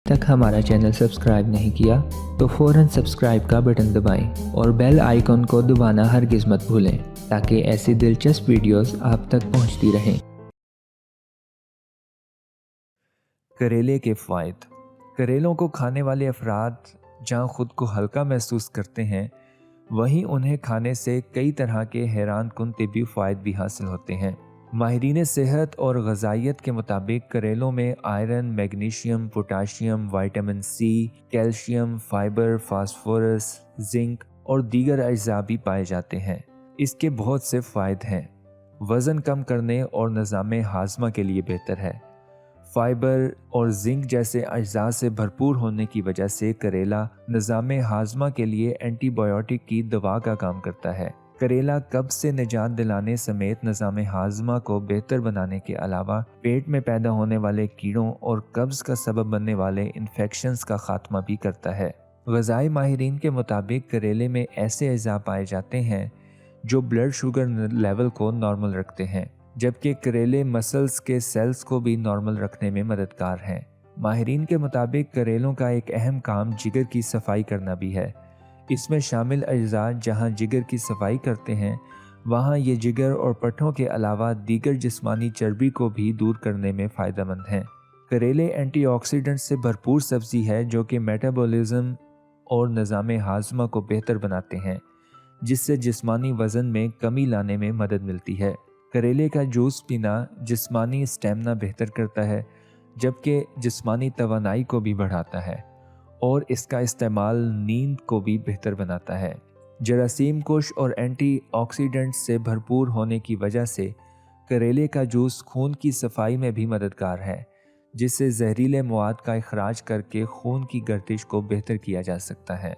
तक हमारा channel subscribe नहीं किया तो फ़ौरन सब्सक्राइब का बटन दबाएं और बेल आइकन को दबाना हरगिज़ मत भूलें ताकि ऐसी दिलचस्प वीडियोस आप तक पहुंचती रहें। करेले के फ़वाइद। करेलों को खाने वाले अफराद जहाँ ख़ुद को हल्का महसूस करते हैं, वहीं उन्हें खाने से कई तरह के हैरान कुन तिब्बी फ़वाइद भी हासिल होते हैं। माहिरीन सेहत और ग़िज़ाइयत के मुताबिक करेलों में iron, magnesium, potassium, vitamin C, calcium, fibre, phosphorus, zinc और दीगर अज्जा भी पाए जाते हैं। इसके बहुत से फ़ायदे हैं। वज़न कम करने और निज़ाम हाज़मा के लिए बेहतर है। फाइबर और जिंक जैसे अज्जा से भरपूर होने की वजह से करेला निज़ाम हाज़मा के लिए एंटीबायोटिक की दवा का काम करता है। करेला कब्ज़ से निजात दिलाने समेत निज़ाम हाज़मा को बेहतर बनाने के अलावा पेट में पैदा होने वाले कीड़ों और कब्ज़ का सबब बनने वाले इन्फेक्शंस का खात्मा भी करता है। ग़िज़ाई माहिरीन के मुताबिक करेले में ऐसे अज्जा पाए जाते हैं जो ब्लड शुगर लेवल को नॉर्मल रखते हैं, जबकि करेले मसल्स के सेल्स को भी नॉर्मल रखने में मददगार हैं। माहिरीन के मुताबिक करेलों का एक अहम काम जिगर की सफाई करना भी है। इसमें शामिल अज्जा जहां जिगर की सफाई करते हैं, वहां ये जिगर और पट्ठों के अलावा दीगर जिस्मानी चर्बी को भी दूर करने में फ़ायदेमंद हैं। करेले एंटीऑक्सीडेंट से भरपूर सब्ज़ी है जो कि मेटाबॉलिज्म और निज़ाम हाज़मा को बेहतर बनाते हैं, जिससे जिस्मानी वज़न में कमी लाने में मदद मिलती है। करेले का जूस पीना जिस्मानी स्टेमिना बेहतर करता है, जबकि जिस्मानी तवानाई को भी बढ़ाता है और इसका इस्तेमाल नींद को भी बेहतर बनाता है। जरासीम कुश और एंटीऑक्सीडेंट से भरपूर होने की वजह से करेले का जूस खून की सफाई में भी मददगार है, जिससे जहरीले मवाद का इखराज करके खून की गर्दिश को बेहतर किया जा सकता है।